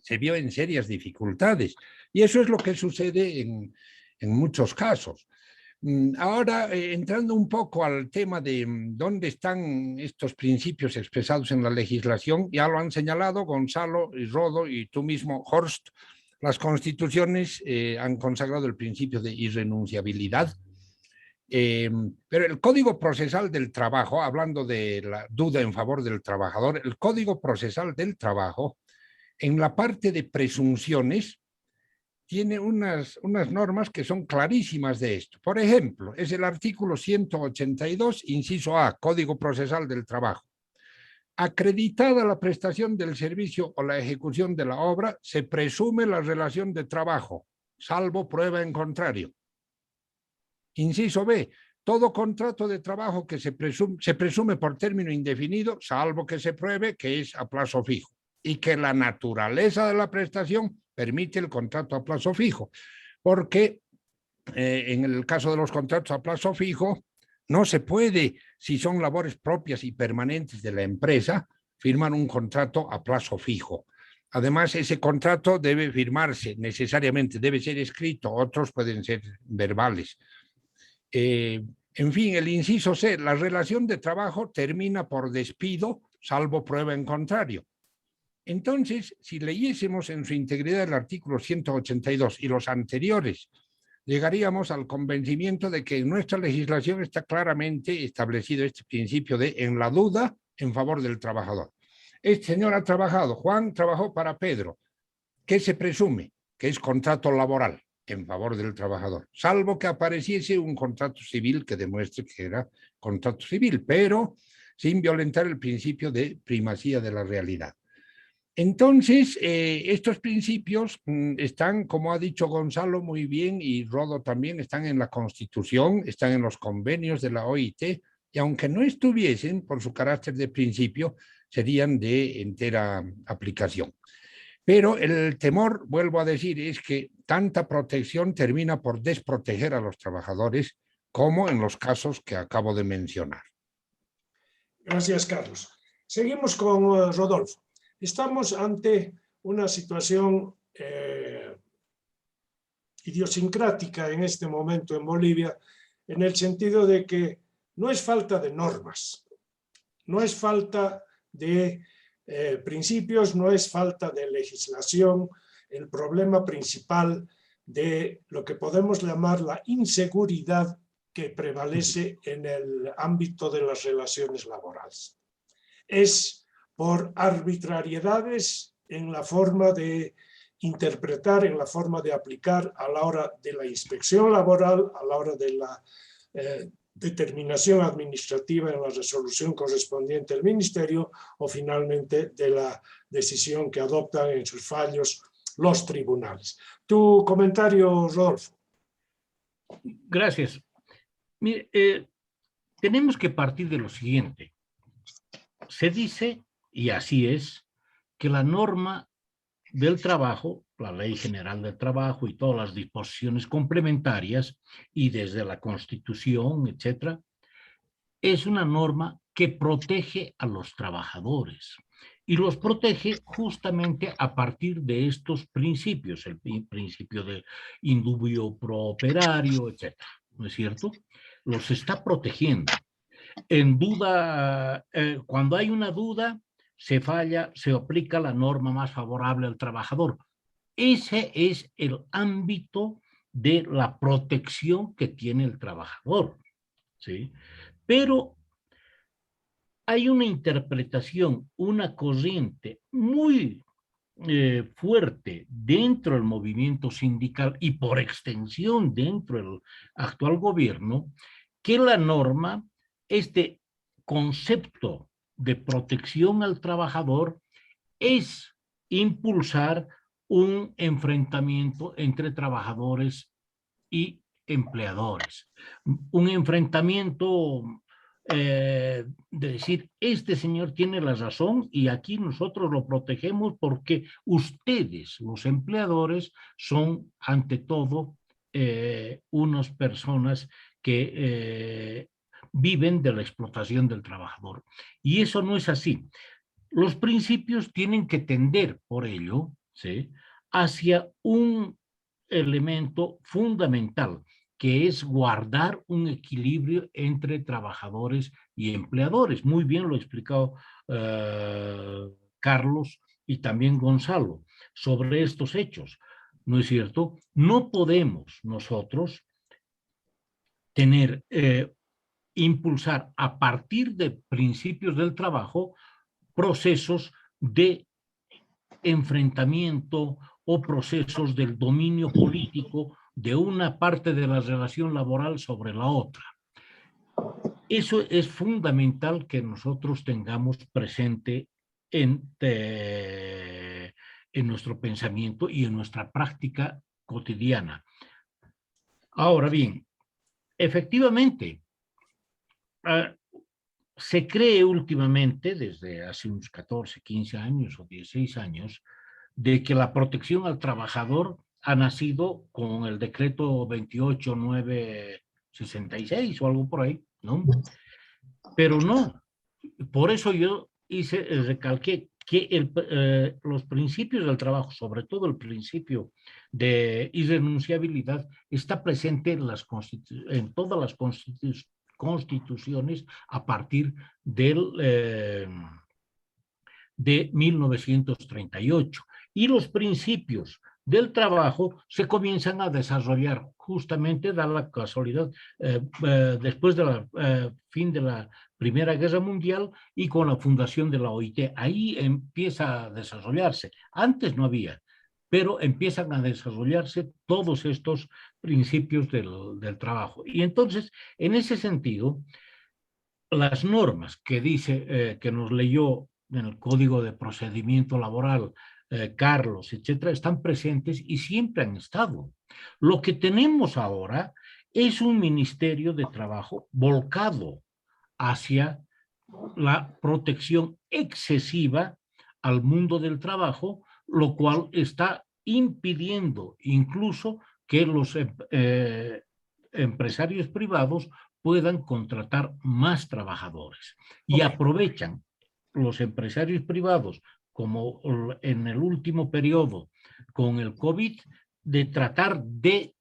se vio en serias dificultades. Y eso es lo que sucede en muchos casos. Ahora, entrando un poco al tema de dónde están estos principios expresados en la legislación, ya lo han señalado Gonzalo y Rodo y tú mismo, Horst. Las constituciones han consagrado el principio de irrenunciabilidad, pero el Código Procesal del Trabajo, hablando de la duda en favor del trabajador, el Código Procesal del Trabajo, en la parte de presunciones, tiene unas normas que son clarísimas de esto. Por ejemplo, es el artículo 182, inciso A, Código Procesal del Trabajo. Acreditada la prestación del servicio o la ejecución de la obra, se presume la relación de trabajo, salvo prueba en contrario. Inciso B, todo contrato de trabajo que se presume por término indefinido, salvo que se pruebe que es a plazo fijo y que la naturaleza de la prestación permite el contrato a plazo fijo, porque en el caso de los contratos a plazo fijo no se puede, si son labores propias y permanentes de la empresa, firmar un contrato a plazo fijo. Además, ese contrato debe firmarse necesariamente, debe ser escrito, otros pueden ser verbales. En fin, el inciso C, la relación de trabajo termina por despido, salvo prueba en contrario. Entonces, si leyésemos en su integridad el artículo 182 y los anteriores, llegaríamos al convencimiento de que en nuestra legislación está claramente establecido este principio de en la duda en favor del trabajador. Este señor ha trabajado, Juan trabajó para Pedro. ¿Qué se presume? Que es contrato laboral en favor del trabajador, salvo que apareciese un contrato civil que demuestre que era contrato civil, pero sin violentar el principio de primacía de la realidad. Entonces, estos principios están, como ha dicho Gonzalo muy bien y Rodo también, están en la Constitución, están en los convenios de la OIT, y aunque no estuviesen por su carácter de principio, serían de entera aplicación. Pero el temor, vuelvo a decir, es que tanta protección termina por desproteger a los trabajadores, como en los casos que acabo de mencionar. Gracias, Carlos. Seguimos con Rodolfo. Estamos ante una situación idiosincrática en este momento en Bolivia, en el sentido de que no es falta de normas, no es falta de principios, no es falta de legislación. El problema principal de lo que podemos llamar la inseguridad que prevalece en el ámbito de las relaciones laborales es por arbitrariedades en la forma de interpretar, en la forma de aplicar a la hora de la inspección laboral, a la hora de la determinación administrativa en la resolución correspondiente al ministerio o finalmente de la decisión que adoptan en sus fallos los tribunales. Tu comentario, Rodolfo. Gracias. Mire, tenemos que partir de lo siguiente. Se dice, y así es, que la norma del trabajo, la Ley General del Trabajo y todas las disposiciones complementarias, y desde la Constitución, etcétera, es una norma que protege a los trabajadores y los protege justamente a partir de estos principios, el principio de indubio pro operario, etcétera, ¿no es cierto? Los está protegiendo. En duda, cuando hay una duda, se falla, se aplica la norma más favorable al trabajador. Ese es el ámbito de la protección que tiene el trabajador, ¿sí? Pero hay una interpretación, una corriente muy fuerte dentro del movimiento sindical y por extensión dentro del actual gobierno, que la norma, este concepto de protección al trabajador, es impulsar un enfrentamiento entre trabajadores y empleadores. Un enfrentamiento de decir, este señor tiene la razón y aquí nosotros lo protegemos porque ustedes, los empleadores, son ante todo unas personas que viven de la explotación del trabajador. Y eso no es así. Los principios tienen que tender, por ello, ¿sí?, hacia un elemento fundamental, que es guardar un equilibrio entre trabajadores y empleadores. Muy bien lo ha explicado Carlos y también Gonzalo sobre estos hechos, ¿no es cierto? No podemos nosotros impulsar a partir de principios del trabajo procesos de enfrentamiento o procesos del dominio político de una parte de la relación laboral sobre la otra. Eso es fundamental que nosotros tengamos presente en nuestro pensamiento y en nuestra práctica cotidiana. Ahora bien, efectivamente, se cree últimamente, desde hace unos 14, 15 años o 16 años, de que la protección al trabajador ha nacido con el decreto 28966 o algo por ahí, ¿no? Pero no. Por eso yo recalqué que los principios del trabajo, sobre todo el principio de irrenunciabilidad, está presente en todas las constituciones a partir de 1938. Y los principios del trabajo se comienzan a desarrollar justamente, da la casualidad, después del fin de la Primera Guerra Mundial y con la fundación de la OIT. Ahí empieza a desarrollarse. Antes no había, pero empiezan a desarrollarse todos estos principios del trabajo. Y entonces, en ese sentido, las normas que dice, que nos leyó en el Código de Procedimiento Laboral, Carlos, etcétera, están presentes y siempre han estado. Lo que tenemos ahora es un Ministerio de Trabajo volcado hacia la protección excesiva al mundo del trabajo, lo cual está impidiendo incluso que los empresarios privados puedan contratar más trabajadores. Y aprovechan los empresarios privados, como en el último periodo con el COVID, de tratar de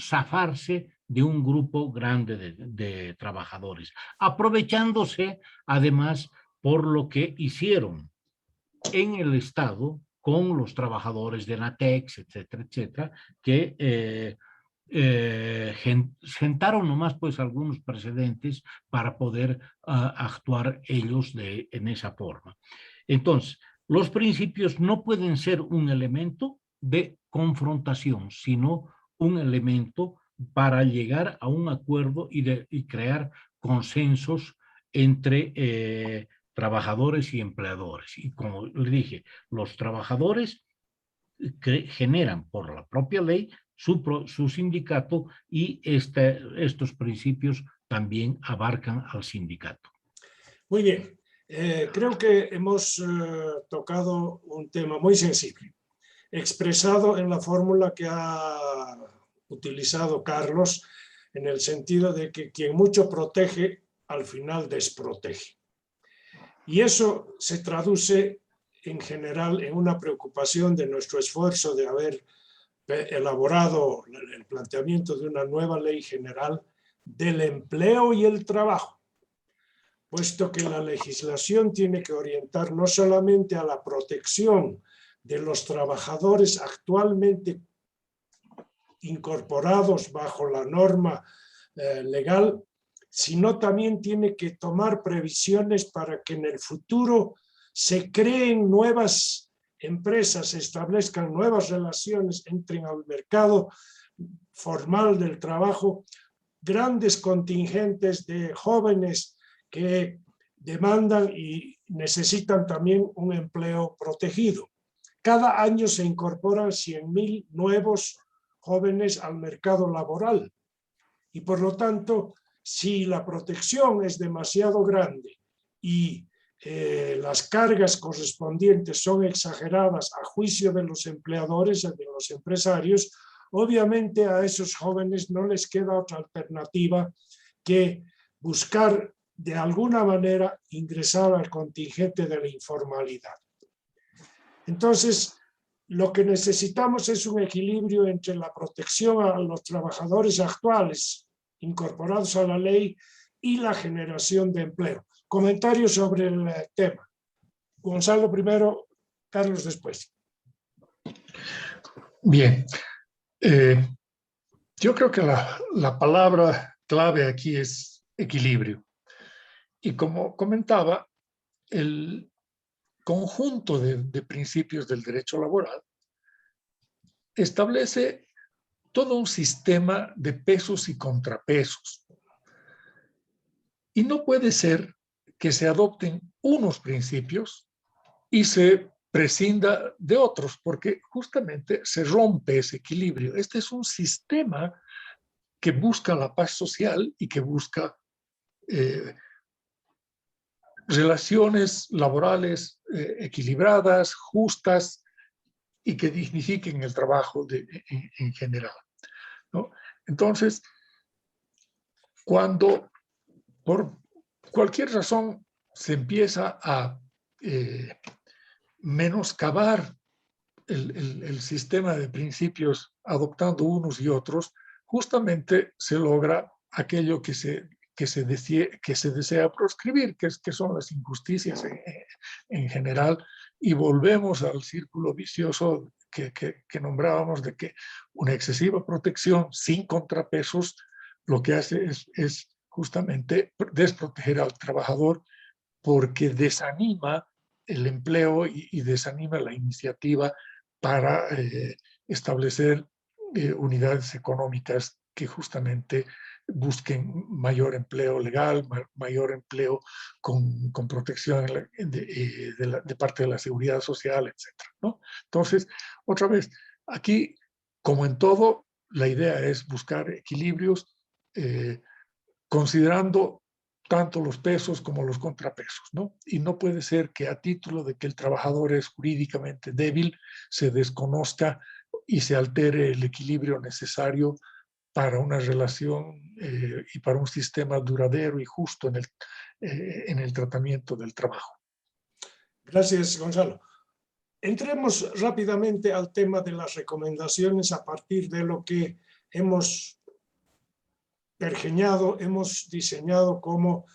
zafarse de un grupo grande de trabajadores, aprovechándose además por lo que hicieron en el Estado con los trabajadores de Natex, etcétera, etcétera, que sentaron nomás pues algunos precedentes para poder actuar ellos en esa forma. Entonces, los principios no pueden ser un elemento de confrontación, sino un elemento para llegar a un acuerdo y crear consensos entre trabajadores y empleadores. Y como le dije, los trabajadores generan por la propia ley su sindicato y estos principios también abarcan al sindicato. Muy bien. Creo que hemos tocado un tema muy sensible, expresado en la fórmula que ha utilizado Carlos, en el sentido de que quien mucho protege, al final desprotege. Y eso se traduce en general en una preocupación de nuestro esfuerzo de haber elaborado el planteamiento de una nueva ley general del empleo y el trabajo, puesto que la legislación tiene que orientar no solamente a la protección de los trabajadores actualmente incorporados bajo la norma legal, sino también tiene que tomar previsiones para que en el futuro se creen nuevas empresas, se establezcan nuevas relaciones, entren al mercado formal del trabajo, grandes contingentes de jóvenes que demandan y necesitan también un empleo protegido. Cada año se incorporan 100.000 nuevos jóvenes al mercado laboral y por lo tanto, si la protección es demasiado grande y las cargas correspondientes son exageradas a juicio de los empleadores, de los empresarios, obviamente a esos jóvenes no les queda otra alternativa que buscar de alguna manera ingresar al contingente de la informalidad. Entonces, lo que necesitamos es un equilibrio entre la protección a los trabajadores actuales incorporados a la ley y la generación de empleo. Comentarios sobre el tema. Gonzalo primero, Carlos después. Bien. Yo creo que la palabra clave aquí es equilibrio. Y como comentaba, el conjunto de principios del derecho laboral establece todo un sistema de pesos y contrapesos. Y no puede ser que se adopten unos principios y se prescinda de otros, porque justamente se rompe ese equilibrio. Este es un sistema que busca la paz social y que busca relaciones laborales equilibradas, justas y que dignifiquen el trabajo en general, ¿no? Entonces, cuando por cualquier razón se empieza a menoscabar el sistema de principios adoptando unos y otros, justamente se logra aquello que se desea proscribir, que son las injusticias en general, y volvemos al círculo vicioso que nombrábamos de que una excesiva protección sin contrapesos lo que hace es justamente desproteger al trabajador, porque desanima el empleo y desanima la iniciativa para establecer unidades económicas que justamente busquen mayor empleo legal, mayor empleo con protección de parte de la seguridad social, etc., ¿no? Entonces, otra vez, aquí, como en todo, la idea es buscar equilibrios considerando tanto los pesos como los contrapesos, ¿no? Y no puede ser que a título de que el trabajador es jurídicamente débil, se desconozca y se altere el equilibrio necesario para una relación y para un sistema duradero y justo en el tratamiento del trabajo. Gracias, Gonzalo. Entremos rápidamente al tema de las recomendaciones a partir de lo que hemos pergeñado, hemos diseñado como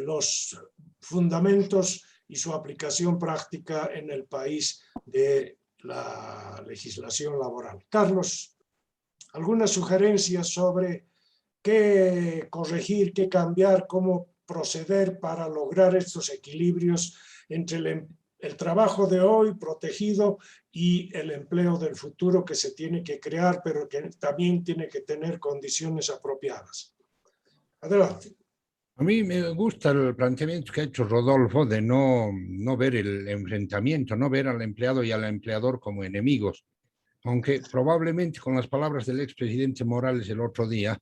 los fundamentos y su aplicación práctica en el país de la legislación laboral. Carlos, ¿algunas sugerencias sobre qué corregir, qué cambiar, cómo proceder para lograr estos equilibrios entre el trabajo de hoy protegido y el empleo del futuro que se tiene que crear, pero que también tiene que tener condiciones apropiadas? Adelante. A mí me gusta el planteamiento que ha hecho Rodolfo de no ver el enfrentamiento, no ver al empleado y al empleador como enemigos, aunque probablemente con las palabras del expresidente Morales el otro día,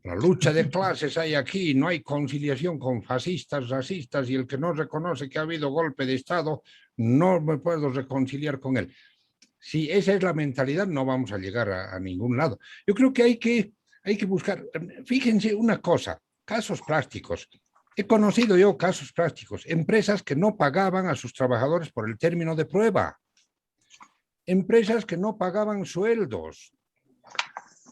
la lucha de clases hay aquí, no hay conciliación con fascistas, racistas, y el que no reconoce que ha habido golpe de Estado, no me puedo reconciliar con él. Si esa es la mentalidad, no vamos a llegar a ningún lado. Yo creo que hay que buscar, fíjense una cosa, casos prácticos. He conocido yo casos prácticos, empresas que no pagaban a sus trabajadores por el término de prueba, empresas que no pagaban sueldos.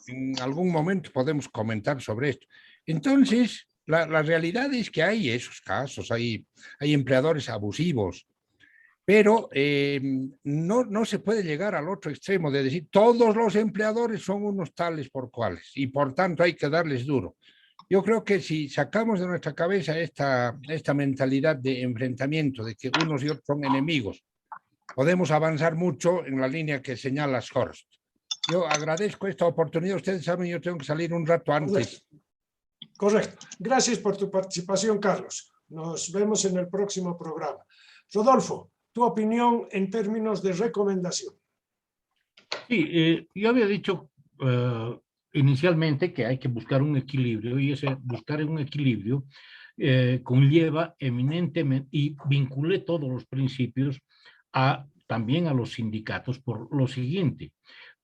En algún momento podemos comentar sobre esto. Entonces, la realidad es que hay esos casos, hay empleadores abusivos, pero no se puede llegar al otro extremo de decir todos los empleadores son unos tales por cuales y por tanto hay que darles duro. Yo creo que si sacamos de nuestra cabeza esta mentalidad de enfrentamiento, de que unos y otros son enemigos, podemos avanzar mucho en la línea que señala Horst. Yo agradezco esta oportunidad. Ustedes saben, yo tengo que salir un rato antes. Correcto. Gracias por tu participación, Carlos. Nos vemos en el próximo programa. Rodolfo, tu opinión en términos de recomendación. Sí, yo había dicho inicialmente que hay que buscar un equilibrio, y ese buscar un equilibrio conlleva eminentemente, y vinculé todos los principios también a los sindicatos por lo siguiente,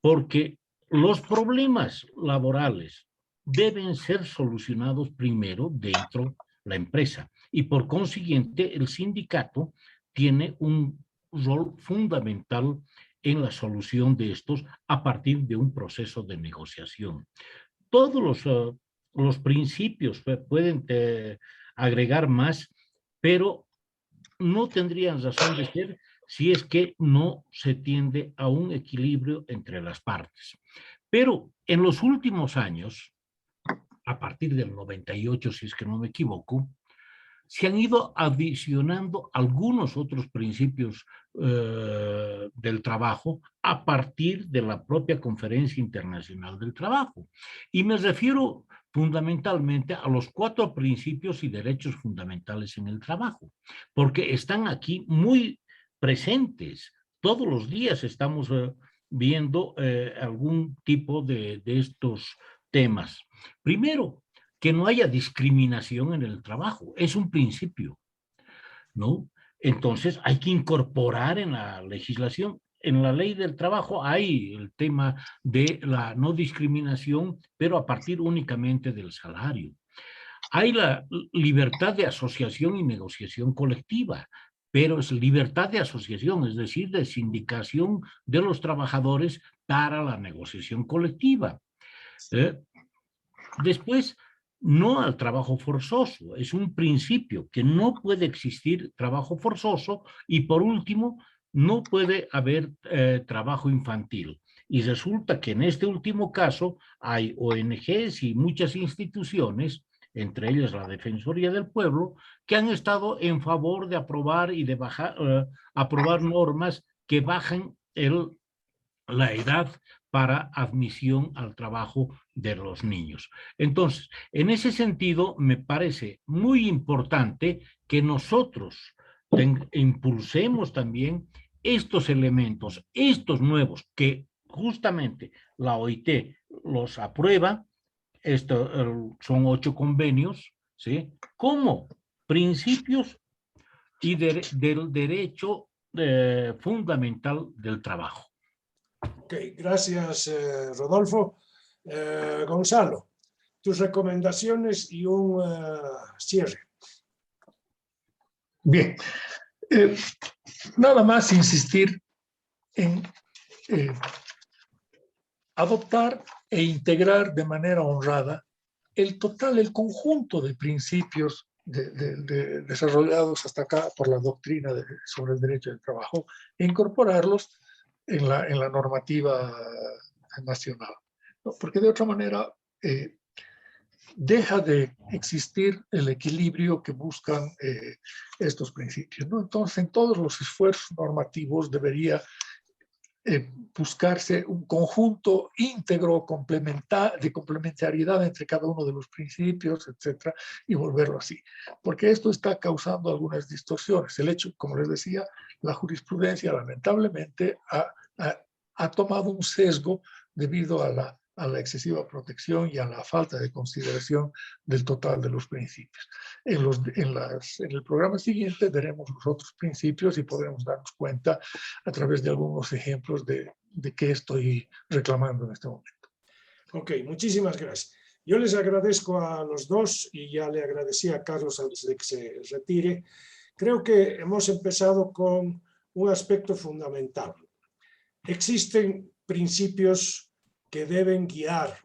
porque los problemas laborales deben ser solucionados primero dentro de la empresa, y por consiguiente el sindicato tiene un rol fundamental en la solución de estos a partir de un proceso de negociación. Todos los principios pueden agregar más, pero no tendrían razón de ser si es que no se tiende a un equilibrio entre las partes. Pero en los últimos años, a partir del 98, si es que no me equivoco, se han ido adicionando algunos otros principios del trabajo a partir de la propia Conferencia Internacional del Trabajo. Y me refiero fundamentalmente a los 4 principios y derechos fundamentales en el trabajo, porque están aquí muy presentes. Todos los días estamos viendo algún tipo de estos temas. Primero, que no haya discriminación en el trabajo, es un principio, ¿no? Entonces hay que incorporar en la legislación, en la ley del trabajo hay el tema de la no discriminación, pero a partir únicamente del salario. Hay la libertad de asociación y negociación colectiva, pero es libertad de asociación, es decir, de sindicación de los trabajadores para la negociación colectiva. Después, no al trabajo forzoso, es un principio que no puede existir trabajo forzoso y por último, no puede haber trabajo infantil. Y resulta que en este último caso hay ONGs y muchas instituciones, entre ellas la Defensoría del Pueblo, que han estado en favor de aprobar y de aprobar normas que bajan la edad para admisión al trabajo de los niños. Entonces, en ese sentido, me parece muy importante que nosotros impulsemos también estos elementos, estos nuevos, que justamente la OIT los aprueba, son 8 convenios, ¿sí? Como principios y del derecho fundamental del trabajo. Ok, gracias, Rodolfo. Gonzalo, tus recomendaciones y un cierre. Bien, nada más insistir en adoptar e integrar de manera honrada el conjunto de principios desarrollados hasta acá por la doctrina sobre el derecho del trabajo e incorporarlos en la normativa nacional, ¿no? Porque de otra manera deja de existir el equilibrio que buscan estos principios, ¿no? Entonces, en todos los esfuerzos normativos debería buscarse un conjunto íntegro, de complementariedad entre cada uno de los principios, etcétera, y volverlo así. Porque esto está causando algunas distorsiones. El hecho, como les decía, la jurisprudencia lamentablemente ha tomado un sesgo debido a la excesiva protección y a la falta de consideración del total de los principios. En el programa siguiente veremos los otros principios y podremos darnos cuenta a través de algunos ejemplos de qué estoy reclamando en este momento. Ok, muchísimas gracias. Yo les agradezco a los dos y ya le agradecí a Carlos antes de que se retire. Creo que hemos empezado con un aspecto fundamental. Existen principios que deben guiar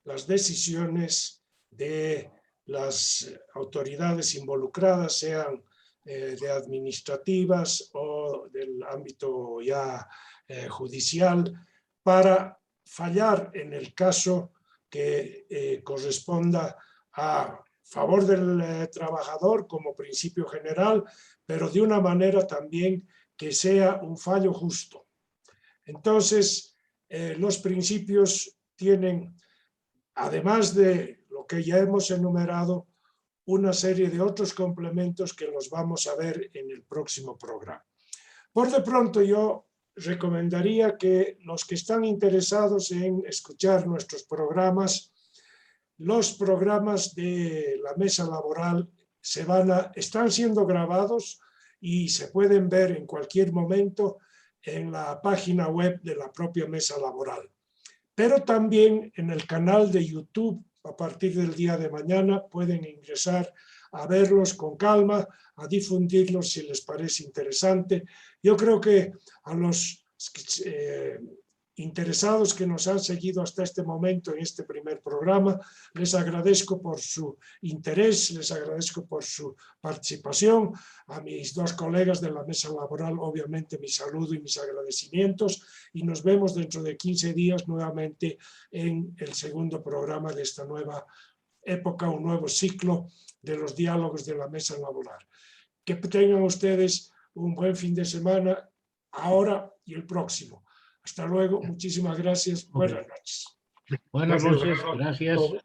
las decisiones de las autoridades involucradas, sean de administrativas o del ámbito ya judicial, para fallar en el caso que corresponda a favor del trabajador como principio general, pero de una manera también que sea un fallo justo. Entonces, los principios tienen, además de lo que ya hemos enumerado, una serie de otros complementos que los vamos a ver en el próximo programa. Por de pronto, yo recomendaría que los que están interesados en escuchar nuestros programas, los programas de la mesa laboral están siendo grabados y se pueden ver en cualquier momento en la página web de la propia mesa laboral, pero también en el canal de YouTube. A partir del día de mañana pueden ingresar a verlos con calma, a difundirlos si les parece interesante. Yo creo que a los interesados que nos han seguido hasta este momento en este primer programa. Les agradezco por su interés, les agradezco por su participación. A mis dos colegas de la mesa laboral, obviamente, mi saludo y mis agradecimientos. Y nos vemos dentro de 15 días nuevamente en el segundo programa de esta nueva época, un nuevo ciclo de los diálogos de la mesa laboral. Que tengan ustedes un buen fin de semana, ahora y el próximo. Hasta luego, muchísimas gracias, buenas noches. Buenas noches, gracias.